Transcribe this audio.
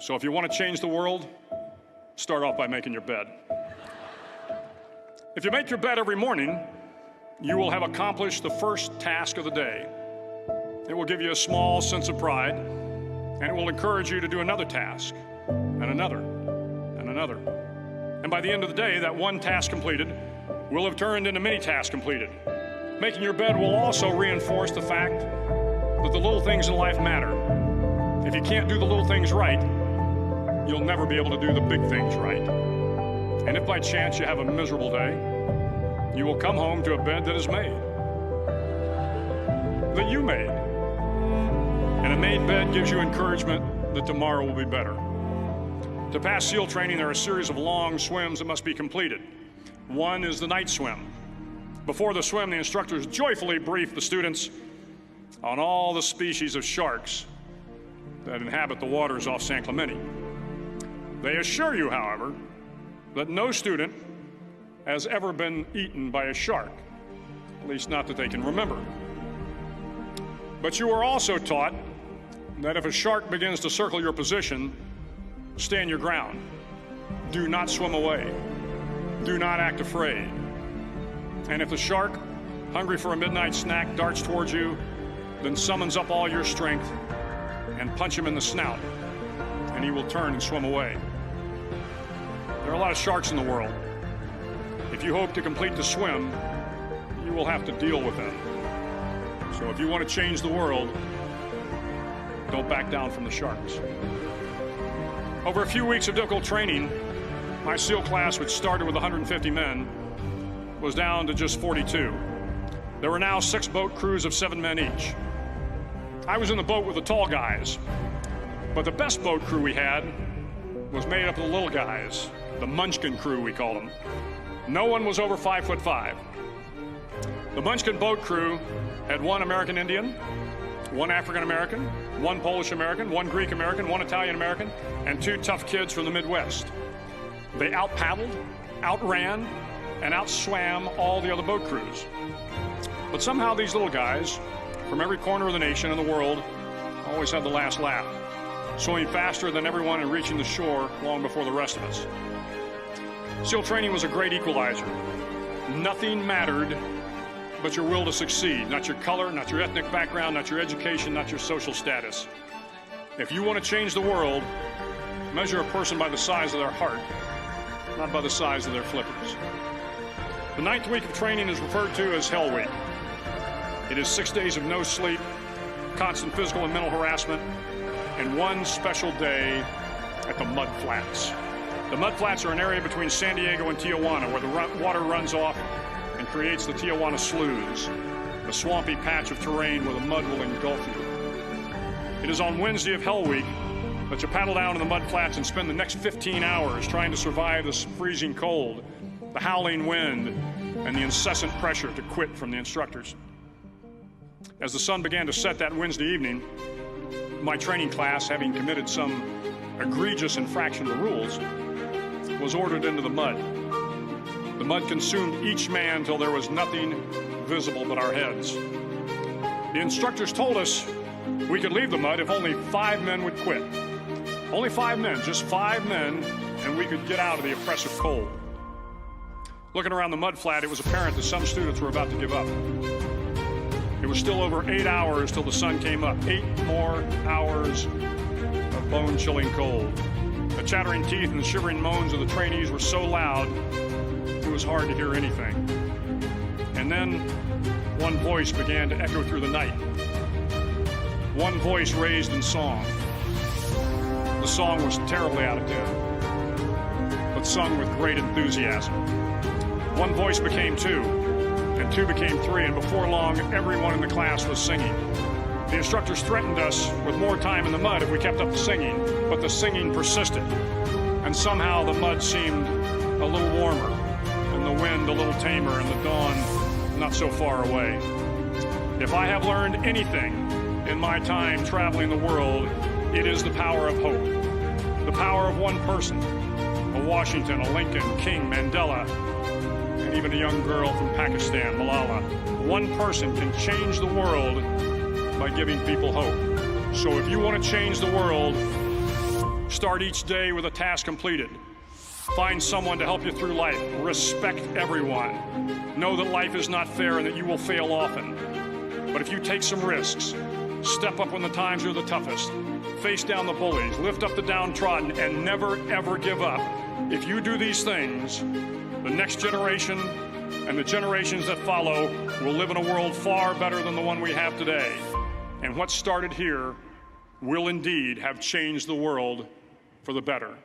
So if you want to change the world, start off by making your bed. If you make your bed every morning, you will have accomplished the first task of the day. It will give you a small sense of pride, and it will encourage you to do another task, and another, and another. And by the end of the day, that one task completed will have turned into many tasks completed. Making your bed will also reinforce the fact that the little things in life matter. If you can't do the little things right, you'll never be able to do the big things right. And if by chance you have a miserable day, you will come home to a bed that is made, that you made. And a made bed gives you encouragement that tomorrow will be better. To pass SEAL training, there are a series of long swims that must be completed. One is the night swim. Before the swim, the instructors joyfully brief the students on all the species of sharks that inhabit the waters off San Clemente. They assure you, however, that no student has ever been eaten by a shark, at least not that they can remember. But you are also taught that if a shark begins to circle your position, stand your ground. Do not swim away. Do not act afraid. And if the shark, hungry for a midnight snack, darts towards you, then summons up all your strength and punch him in the snout, and he will turn and swim away. There are a lot of sharks in the world. If you hope to complete the swim, you will have to deal with them. So if you want to change the world, don't back down from the sharks. Over a few weeks of difficult training, my SEAL class, which started with 150 men, was down to just 42. There were now 6 boat crews of 7 men each. I was in the boat with the tall guys, but the best boat crew we had was made up of the little guys, the Munchkin crew, we called them. No one was over 5'5". The Munchkin boat crew had 1 American Indian, 1 African American, 1 Polish American, 1 Greek American, 1 Italian American, and 2 tough kids from the Midwest. They out-paddled, outran, and outswam all the other boat crews. But somehow these little guys, from every corner of the nation and the world, always had the last laugh, swimming faster than everyone and reaching the shore long before the rest of us. SEAL training was a great equalizer. Nothing mattered but your will to succeed, not your color, not your ethnic background, not your education, not your social status. If you want to change the world, measure a person by the size of their heart, not by the size of their flippers. The 9th week of training is referred to as Hell Week. It is 6 days of no sleep, constant physical and mental harassment, and 1 special day at the Mud Flats. The Mud Flats are an area between San Diego and Tijuana where the water runs off and creates the Tijuana Sloughs, a swampy patch of terrain where the mud will engulf you. It is on Wednesday of Hell Week that you paddle down to the Mud Flats and spend the next 15 hours trying to survive the freezing cold, the howling wind, and the incessant pressure to quit from the instructors. As the sun began to set that Wednesday evening, my training class, having committed some egregious infraction of the rules, was ordered into the mud. The mud consumed each man till there was nothing visible but our heads. The instructors told us we could leave the mud if only 5 men would quit. Only 5 men, just 5 men, and we could get out of the oppressive cold. Looking around the mud flat, it was apparent that some students were about to give up. It was still over 8 hours till the sun came up. 8 more hours of bone-chilling cold. The chattering teeth and the shivering moans of the trainees were so loud, it was hard to hear anything. And then one voice began to echo through the night. One voice raised in song. The song was terribly out of tune, but sung with great enthusiasm. One voice became 2, and 2 became 3, and before long, everyone in the class was singing. The instructors threatened us with more time in the mud if we kept up the singing, but the singing persisted, and somehow the mud seemed a little warmer, and the wind a little tamer, and the dawn not so far away. If I have learned anything in my time traveling the world, it is the power of hope. The power of one person, a Washington, a Lincoln, King, Mandela, and even a young girl from Pakistan, Malala. One person can change the world by giving people hope. So if you want to change the world, Start each day with a task completed. Find someone to help you through life. Respect everyone. Know that life is not fair and that you will fail often. But if you take some risks, step up when the times are the toughest, face down the bullies, lift up the downtrodden, and never, ever give up, if you do these things, the next generation and the generations that follow will live in a world far better than the one we have today. And what started here will indeed have changed the world for the better.